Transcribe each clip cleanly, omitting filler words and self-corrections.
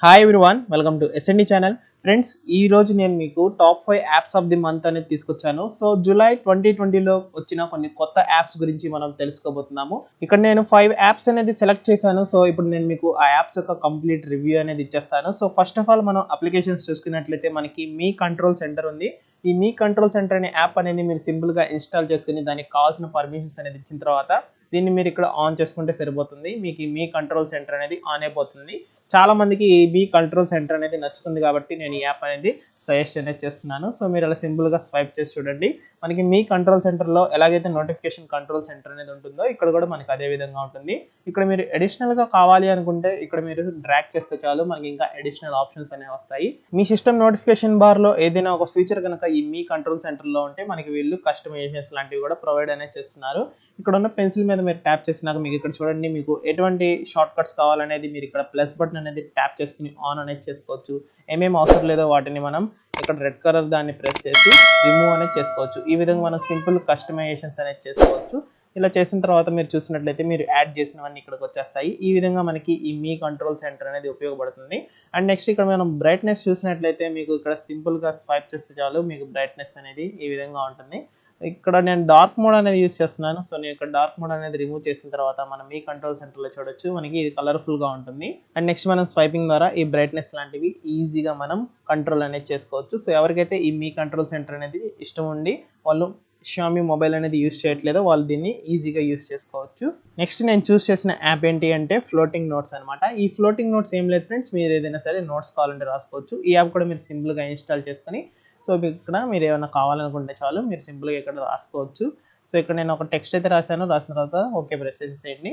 Hi everyone, welcome to SMD channel. Friends, ఈ రోజు నేను మీకు top 5 apps of the month అనేది తీసుకొచ్చాను. సో జూలై 2020లో వచ్చిన కొన్ని కొత్త యాప్స్ గురించి మనం తెలుసుకోబోతున్నాము. ఇక్కడ నేను 5 యాప్స్ అనేది సెలెక్ట్ చేశాను. సో ఇప్పుడు నేను మీకు ఆ యాప్స్ యొక్క కంప్లీట్ రివ్యూ అనేది ఇచ్చేస్తాను. సో ఫస్ట్ ఆఫ్ ఆల్ మనం అప్లికేషన్స్ చూసుకున్నట్లయితే మనకి మీ కంట్రోల్ సెంటర్ ఉంది. ఈ మీ కంట్రోల్ సెంటర్ అనే యాప్ అనేది మీరు సింపుల్గా ఇన్స్టాల్ చేసుకుని దానికి కావాల్సిన పర్మిషన్స్ అనేది ఇచ్చిన తర్వాత దీన్ని మీరు ఇక్కడ ఆన్ చేసుకుంటే సరిపోతుంది. మీకు ఈ మీ కంట్రోల్ సెంటర్ అనేది ఆన్ అయిపోతుంది. చాలా మందికి ఈ మీ కంట్రోల్ సెంటర్ అనేది నచ్చుతుంది కాబట్టి నేను ఈ యాప్ అనేది సజెస్ట్ అనేది చేస్తున్నాను. సో మీరు అలా సింపుల్గా స్వైప్ చేసి చూడండి. మనకి మీ కంట్రోల్ సెంటర్లో ఎలాగైతే నోటిఫికేషన్ కంట్రోల్ సెంటర్ అనేది ఉంటుందో ఇక్కడ కూడా మనకి అదే విధంగా ఉంటుంది. ఇక్కడ మీరు అడిషనల్గా కావాలి అనుకుంటే ఇక్కడ మీరు డ్రాగ్ చేస్తే చాలు మనకి ఇంకా అడిషనల్ ఆప్షన్స్ అనేవి వస్తాయి. మీ సిస్టమ్ నోటిఫికేషన్ బార్లో ఏదైనా ఒక ఫీచర్ కనుక ఈ మీ కంట్రోల్ సెంటర్లో ఉంటే మనకి వీళ్ళు కస్టమైజేషన్స్ లాంటివి కూడా ప్రొవైడ్ అనేది చేస్తున్నారు. ఇక్కడ ఉన్న పెన్సిల్ మీద మీరు ట్యాప్ చేసినాక మీకు ఇక్కడ చూడండి మీకు ఎటువంటి షార్ట్ కట్స్ కావాలనేది మీరు ఇక్కడ ప్లస్ బటన్ అనేది ట్యాప్ చేసుకుని ఆన్ అనేది చేసుకోవచ్చు. ఏమేమి అవసరం లేదో వాటిని మనం ఇక్కడ రెడ్ కలర్ దాన్ని ప్రెస్ చేసి రిమూవ్ అనేది చేసుకోవచ్చు. ఈ విధంగా మనం సింపుల్ కస్టమైజేషన్స్ అనేది చేసుకోవచ్చు. ఇలా చేసిన తర్వాత మీరు చూసినట్లయితే మీరు యాడ్ చేసినవన్నీ ఇక్కడికి వచ్చేస్తాయి. ఈ విధంగా మనకి ఈ మీ కంట్రోల్ సెంటర్ అనేది ఉపయోగపడుతుంది. అండ్ నెక్స్ట్ ఇక్కడ మనం బ్రైట్నెస్ చూసినట్లయితే మీకు ఇక్కడ సింపుల్గా స్వైప్ చేస్తే చాలు మీకు బ్రైట్నెస్ అనేది ఈ విధంగా ఉంటుంది. ఇక్కడ నేను డార్క్ మోడ్ అనేది యూస్ చేస్తున్నాను. సో నేను ఇక్కడ డార్క్ మోడ్ అనేది రిమూవ్ చేసిన తర్వాత మనం మీ కంట్రోల్ సెంటర్లో చూడొచ్చు మనకి ఇది కలర్ఫుల్గా ఉంటుంది. అండ్ నెక్స్ట్ మనం స్వైపింగ్ ద్వారా ఈ బ్రైట్నెస్ లాంటివి ఈజీగా మనం కంట్రోల్ అనేది చేసుకోవచ్చు. సో ఎవరికైతే ఈ మీ కంట్రోల్ సెంటర్ అనేది ఇష్టం ఉండి వాళ్ళు షామీ మొబైల్ అనేది యూస్ చేయట్లేదో వాళ్ళు దీన్ని ఈజీగా యూస్ చేసుకోవచ్చు. నెక్స్ట్ నేను చూస్ చేసిన యాప్ ఏంటి అంటే ఫ్లోటింగ్ నోట్స్ అనమాట. ఈ ఫ్లోటింగ్ నోట్స్ ఏం లేదు ఫ్రెండ్స్, మీరు ఏదైనా సరే నోట్స్ కావాలంటే రాసుకోవచ్చు. ఈ యాప్ కూడా మీరు సింపుల్గా ఇన్స్టాల్ చేసుకొని సో ఇక్కడ మీరు ఏమైనా కావాలనుకుంటే చాలు మీరు సింపుల్గా ఇక్కడ రాసుకోవచ్చు. సో ఇక్కడ నేను ఒక టెక్స్ట్ అయితే రాశాను. రాసిన తర్వాత ఓకే ప్రెస్ చేసేయండి.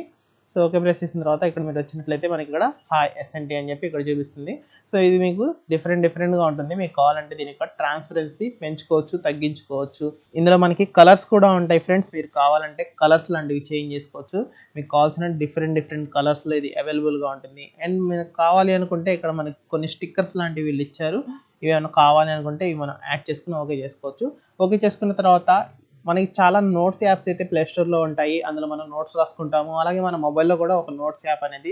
సో ఓకే ప్రెస్ చేసిన తర్వాత ఇక్కడ మీరు వచ్చినట్లయితే మనకి ఇక్కడ హాయ్ ఎస్ఎన్టీ అని చెప్పి ఇక్కడ చూపిస్తుంది. సో ఇది మీకు డిఫరెంట్గా ఉంటుంది. మీకు కావాలంటే దీని యొక్క ట్రాన్స్పరెన్సీ పెంచుకోవచ్చు, తగ్గించుకోవచ్చు. ఇందులో మనకి కలర్స్ కూడా ఉంటాయి ఫ్రెండ్స్. మీరు కావాలంటే కలర్స్ లాంటివి చేంజ్ చేసుకోవచ్చు. మీకు కావాల్సిన డిఫరెంట్ కలర్స్లో ఇది అవైలబుల్గా ఉంటుంది. అండ్ మీకు కావాలి అనుకుంటే ఇక్కడ మనకి కొన్ని స్టిక్కర్స్ లాంటివి వీళ్ళు ఇచ్చారు. ఇవి ఏమైనా కావాలి అనుకుంటే ఇవి మనం యాడ్ చేసుకుని ఓకే చేసుకోవచ్చు. ఓకే చేసుకున్న తర్వాత మనకి చాలా నోట్స్ యాప్స్ అయితే ప్లేస్టోర్లో ఉంటాయి. అందులో మనం నోట్స్ రాసుకుంటాము. అలాగే మన మొబైల్లో కూడా ఒక నోట్స్ యాప్ అనేది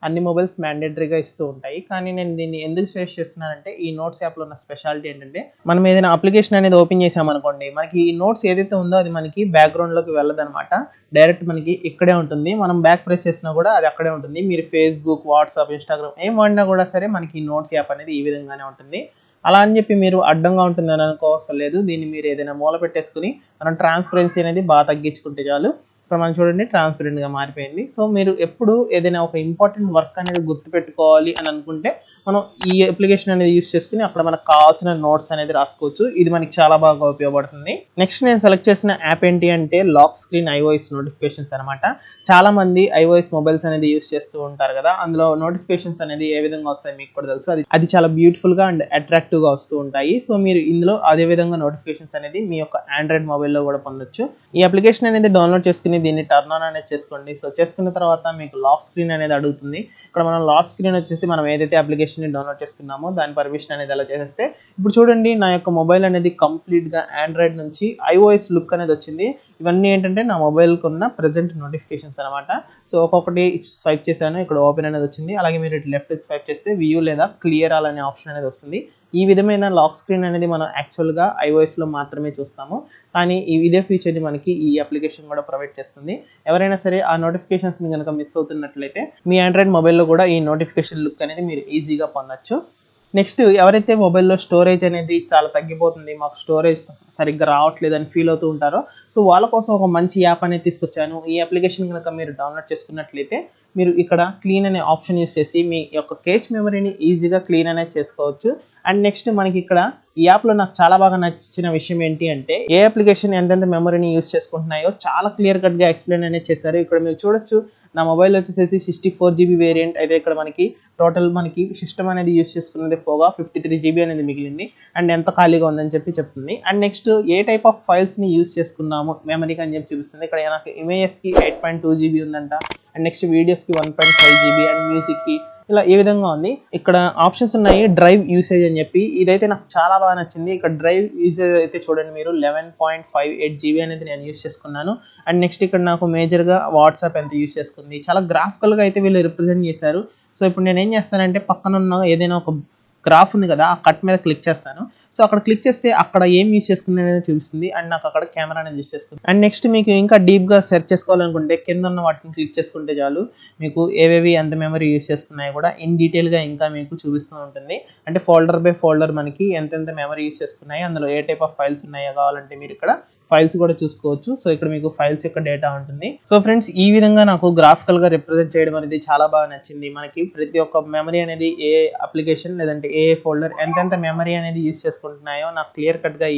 అన్ని మొబైల్స్ మ్యాండేటరీగా ఇస్తూ ఉంటాయి. కానీ నేను దీన్ని ఎందుకు సజెస్ట్ చేస్తున్నానంటే ఈ నోట్స్ యాప్లో ఉన్న స్పెషాలిటీ ఏంటంటే మనం ఏదైనా అప్లికేషన్ అనేది ఓపెన్ చేసామనుకోండి మనకి ఈ నోట్స్ ఏదైతే ఉందో అది మనకి బ్యాక్గ్రౌండ్లోకి వెళ్ళదనమాట. డైరెక్ట్ మనకి ఇక్కడే ఉంటుంది. మనం బ్యాక్ ప్రెస్ చేసినా కూడా అది అక్కడే ఉంటుంది. మీరు ఫేస్బుక్, వాట్సాప్, ఇన్స్టాగ్రామ్ ఏం వాడినా కూడా సరే మనకి ఈ నోట్స్ యాప్ అనేది ఈ విధంగానే ఉంటుంది. అలా అని చెప్పి మీరు అడ్డంగా ఉంటుందని అనుకోవసరం లేదు. దీన్ని మీరు ఏదైనా మూల పెట్టేసుకుని మనం ట్రాన్స్పరెన్సీ అనేది బాగా తగ్గించుకుంటే చాలు. ఇప్పుడు మనం చూడండి ట్రాన్స్పరెంట్గా మారిపోయింది. సో మీరు ఎప్పుడు ఏదైనా ఒక ఇంపార్టెంట్ వర్క్ అనేది గుర్తుపెట్టుకోవాలి అని అనుకుంటే మనం ఈ అప్లికేషన్ అనేది యూస్ చేసుకుని అక్కడ మనకు కావాల్సిన నోట్స్ అనేది రాసుకోవచ్చు. ఇది మనకి చాలా బాగా ఉపయోగపడుతుంది. నెక్స్ట్ నేను సెలెక్ట్ చేసిన యాప్ ఏంటి అంటే లాక్ స్క్రీన్ ఐఓఎస్ నోటిఫికేషన్స్ అనమాట. చాలా మంది ఐఓఎస్ మొబైల్స్ అనేది యూస్ చేస్తూ ఉంటారు కదా. అందులో నోటిఫికేషన్స్ అనేది ఏ విధంగా వస్తాయి మీకు కూడా తెలుసు. అది చాలా బ్యూటిఫుల్గా అండ్ అట్రాక్టివ్గా వస్తూ ఉంటాయి. సో మీరు ఇందులో అదే విధంగా నోటిఫికేషన్స్ అనేది మీ యొక్క ఆండ్రాయిడ్ మొబైల్లో కూడా పొందొచ్చు. ఈ అప్లికేషన్ అనేది డౌన్లోడ్ చేసుకుని దీన్ని టర్న్ ఆన్ అనేది చేసుకోండి. సో చేసుకున్న తర్వాత మీకు లాక్ స్క్రీన్ అనేది అడుగుతుంది. ఇక్కడ మనం లాక్ స్క్రీన్ వచ్చేసి మనం ఏదైతే అప్లికేషన్ డౌన్లోడ్ చేసుకున్నామో దాని పర్మిషన్ అనేది అలా చేసేస్తే ఇప్పుడు చూడండి నా యొక్క మొబైల్ అనేది కంప్లీట్గా ఆండ్రాయిడ్ నుంచి ఐఓఎస్ లుక్ అనేది వచ్చింది. ఇవన్నీ ఏంటంటే నా మొబైల్కి ఉన్న ప్రెజెంట్ నోటిఫికేషన్స్ అనమాట. సో ఒక్కొక్కటి స్వైప్ చేశాను, ఇక్కడ ఓపెన్ అనేది వచ్చింది. అలాగే మీరు లెఫ్ట్ స్వైప్ చేస్తే వ్యూ లేదా క్లియర్ ఆల్ అనే ఆప్షన్ అనేది వస్తుంది. ఈ విధమైన లాక్ స్క్రీన్ అనేది మనం యాక్చువల్గా ఐఓఎస్లో మాత్రమే చూస్తాము. కానీ ఇదే ఫీచర్ని మనకి ఈ అప్లికేషన్ కూడా ప్రొవైడ్ చేస్తుంది. ఎవరైనా సరే ఆ నోటిఫికేషన్స్ని కనుక మిస్ అవుతున్నట్లయితే మీ ఆండ్రాయిడ్ మొబైల్లో కూడా ఈ నోటిఫికేషన్ లుక్ అనేది మీరు ఈజీగా పొందొచ్చు. నెక్స్ట్ ఎవరైతే మొబైల్లో స్టోరేజ్ అనేది చాలా తగ్గిపోతుంది, మాకు స్టోరేజ్ సరిగ్గా రావట్లేదు అని ఫీల్ అవుతూ ఉంటారో సో వాళ్ళ కోసం ఒక మంచి యాప్ అనేది తీసుకొచ్చాను. ఈ అప్లికేషన్ కనుక మీరు డౌన్లోడ్ చేసుకున్నట్లయితే మీరు ఇక్కడ క్లీన్ అనే ఆప్షన్ యూస్ చేసి మీ యొక్క కేష్ మెమరీని ఈజీగా క్లీన్ అనేది చేసుకోవచ్చు. అండ్ నెక్స్ట్ మనకి ఇక్కడ ఈ యాప్లో నాకు చాలా బాగా నచ్చిన విషయం ఏంటి అంటే ఏ అప్లికేషన్ ఎంతెంత మెమరీని యూస్ చేసుకుంటున్నాయో చాలా క్లియర్ కట్గా ఎక్స్ప్లెయిన్ అనేది చేశారు. ఇక్కడ మీరు చూడొచ్చు నా మొబైల్ వచ్చేసి 64 GB వేరియంట్ అయితే ఇక్కడ మనకి టోటల్ మనకి సిస్టమ్ అనేది యూస్ చేసుకున్నది పోగా 53 GB అనేది మిగిలింది. అండ్ ఎంత ఖాళీగా ఉందని చెప్పి చెప్తుంది. And next a type of ఫైల్స్ని యూస్ చేసుకున్నాము మెమరీకి అని చెప్పి చూపిస్తుంది. ఇక్కడ నాకు ఇమేజెస్కి 8.2 GB ఉందంట. అండ్ నెక్స్ట్ వీడియోస్కి 1.5 GB అండ్ మ్యూజిక్కి ఇలా ఏ విధంగా ఉంది. ఇక్కడ ఆప్షన్స్ ఉన్నాయి డ్రైవ్ యూసేజ్ అని చెప్పి. ఇదైతే నాకు చాలా బాగా నచ్చింది. ఇక్కడ డ్రైవ్ యూసేజ్ అయితే చూడండి మీరు 11.58 GB అనేది నేను యూస్ చేసుకున్నాను. అండ్ నెక్స్ట్ ఇక్కడ నాకు మేజర్గా వాట్సాప్ ఎంత యూస్ చేసుకుంది చాలా గ్రాఫికల్గా అయితే వీళ్ళు రిప్రజెంట్ చేశారు. సో ఇప్పుడు నేను ఏం చేస్తానంటే పక్కన ఉన్న ఏదైనా ఒక గ్రాఫ్ ఉంది కదా, ఆ కట్ మీద క్లిక్ చేస్తాను. సో అక్కడ క్లిక్ చేస్తే అక్కడ ఏం యూస్ చేసుకున్నా అనేది చూపిస్తుంది అండ్ నాకు అక్కడ కెమెరా అనేది యూస్ చేసుకుంది. అండ్ నెక్స్ట్ మీకు ఇంకా డీప్గా సెర్చ్ చేసుకోవాలనుకుంటే కింద ఉన్న వాటిని క్లిక్ చేసుకుంటే చాలు, మీకు ఏవేవి ఎంత మెమరీ యూస్ చేసుకున్నాయో కూడా ఇన్ డీటెయిల్గా ఇంకా మీకు చూపిస్తూ ఉంటుంది. అంటే ఫోల్డర్ బై ఫోల్డర్ మనకి ఎంతెంత మెమరీ యూస్ చేసుకున్నాయి, అందులో ఏ టైప్ ఆఫ్ ఫైల్స్ ఉన్నాయో కావాలంటే మీరు ఇక్కడ ఫైల్స్ కూడా చూసుకోవచ్చు. సో ఇక్కడ మీకు ఫైల్స్ యొక్క డేటా ఉంటుంది. సో ఫ్రెండ్స్, ఈ విధంగా నాకు గ్రాఫికల్ గా రిప్రజెంట్ చేయడం అనేది చాలా బాగా నచ్చింది. మనకి ప్రతి ఒక్క మెమరీ అనేది ఏ అప్లికేషన్ లేదంటే ఏ ఫోల్డర్ ఎంతెంత మెమరీ అనేది యూస్ చేసుకుంటున్నాయో నాకు క్లియర్ కట్ గా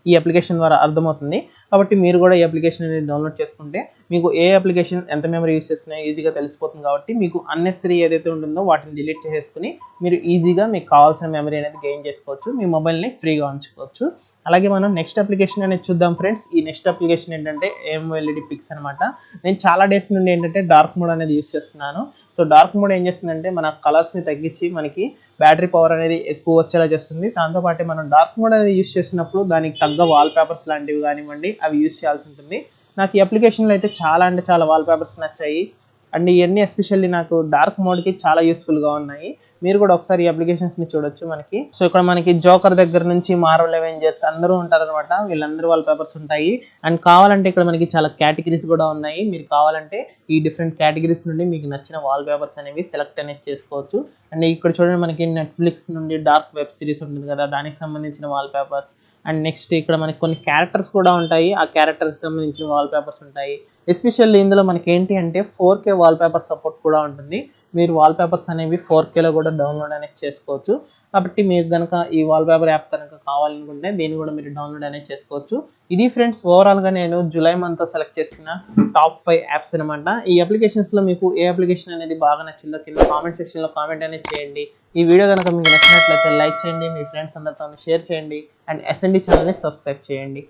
ఈ అప్లికేషన్ ద్వారా అర్థమవుతుంది. కాబట్టి మీరు కూడా ఈ అప్లికేషన్ అనేది డౌన్లోడ్ చేసుకుంటే మీకు ఏ అప్లికేషన్ ఎంత మెమరీ యూస్ చేస్తున్నాయో ఈజీగా తెలిసిపోతుంది. కాబట్టి మీకు అన్నెసరీ ఏదైతే ఉంటుందో వాటిని డిలీట్ చేసేసుకుని మీరు ఈజీగా మీకు కావాల్సిన మెమరీ అనేది గెయిన్ చేసుకోవచ్చు, మీ మొబైల్ని ఫ్రీగా ఉంచుకోవచ్చు. అలాగే మనం నెక్స్ట్ అప్లికేషన్ అనేది చూద్దాం ఫ్రెండ్స్. ఈ నెక్స్ట్ అప్లికేషన్ ఏంటంటే AMOLED పిక్స్ అనమాట. నేను చాలా డేస్ నుండి ఏంటంటే డార్క్ మోడ్ అనేది యూస్ చేస్తున్నాను. సో డార్క్ మోడ్ ఏం చేస్తుందంటే మన కలర్స్ని తగ్గించి మనకి బ్యాటరీ పవర్ అనేది ఎక్కువ వచ్చేలా చేస్తుంది. దాంతోపాటు మనం డార్క్ మోడ్ అనేది యూస్ చేసినప్పుడు దానికి తగ్గ వాల్ పేపర్స్ లాంటివి కానివ్వండి అవి యూస్ చేయాల్సి ఉంటుంది. నాకు ఈ అప్లికేషన్లో అయితే చాలా అంటే చాలా వాల్ పేపర్స్ నచ్చాయి అండ్ ఇవన్నీ ఎస్పెషల్లీ నాకు డార్క్ మోడ్కి చాలా యూస్ఫుల్గా ఉన్నాయి. మీరు కూడా ఒకసారి ఈ అప్లికేషన్స్ని చూడొచ్చు మనకి. సో ఇక్కడ మనకి జోకర్ దగ్గర నుంచి మార్వెల్ అవెంజర్స్ అందరూ ఉంటారనమాట, వీళ్ళందరూ వాల్ పేపర్స్ ఉంటాయి. అండ్ కావాలంటే ఇక్కడ మనకి చాలా కేటగిరీస్ కూడా ఉన్నాయి. మీరు కావాలంటే ఈ డిఫరెంట్ కేటగిరీస్ నుండి మీకు నచ్చిన వాల్ పేపర్స్ అనేవి సెలెక్ట్ అనేది చేసుకోవచ్చు. అండ్ ఇక్కడ చూడండి మనకి నెట్ఫ్లిక్స్ నుండి డార్క్ వెబ్ సిరీస్ ఉంటుంది కదా, దానికి సంబంధించిన వాల్ పేపర్స్. అండ్ నెక్స్ట్ ఇక్కడ మనకి కొన్ని క్యారెక్టర్స్ కూడా ఉంటాయి, ఆ క్యారెక్టర్స్ సంబంధించిన వాల్ పేపర్స్ ఉంటాయి. ఎస్పెషల్లీ ఇందులో మనకి ఏంటి అంటే 4K వాల్ పేపర్ సపోర్ట్ కూడా ఉంటుంది. మీరు వాల్ పేపర్స్ అనేవి 4Kలో కూడా డౌన్లోడ్ అనేది చేసుకోవచ్చు. కాబట్టి మీకు కనుక ఈ వాల్ పేపర్ యాప్ కనుక కావాలనుకుంటే దీన్ని కూడా మీరు డౌన్లోడ్ అనేది చేసుకోవచ్చు. ఇది ఫ్రెండ్స్ ఓవరాల్గా నేను జూలై మంత్ సెలెక్ట్ చేసిన టాప్ 5 యాప్స్ అనమాట. ఈ అప్లికేషన్స్లో మీకు ఏ అప్లికేషన్ అనేది బాగా నచ్చిందో కింద కామెంట్ సెక్షన్లో కామెంట్ అనేది చేయండి. ఈ వీడియో కనుక మీకు నచ్చినట్లయితే లైక్ చేయండి, మీ ఫ్రెండ్స్ అందరితో షేర్ చేయండి అండ్ SND ఛానల్ని సబ్స్క్రైబ్ చేయండి.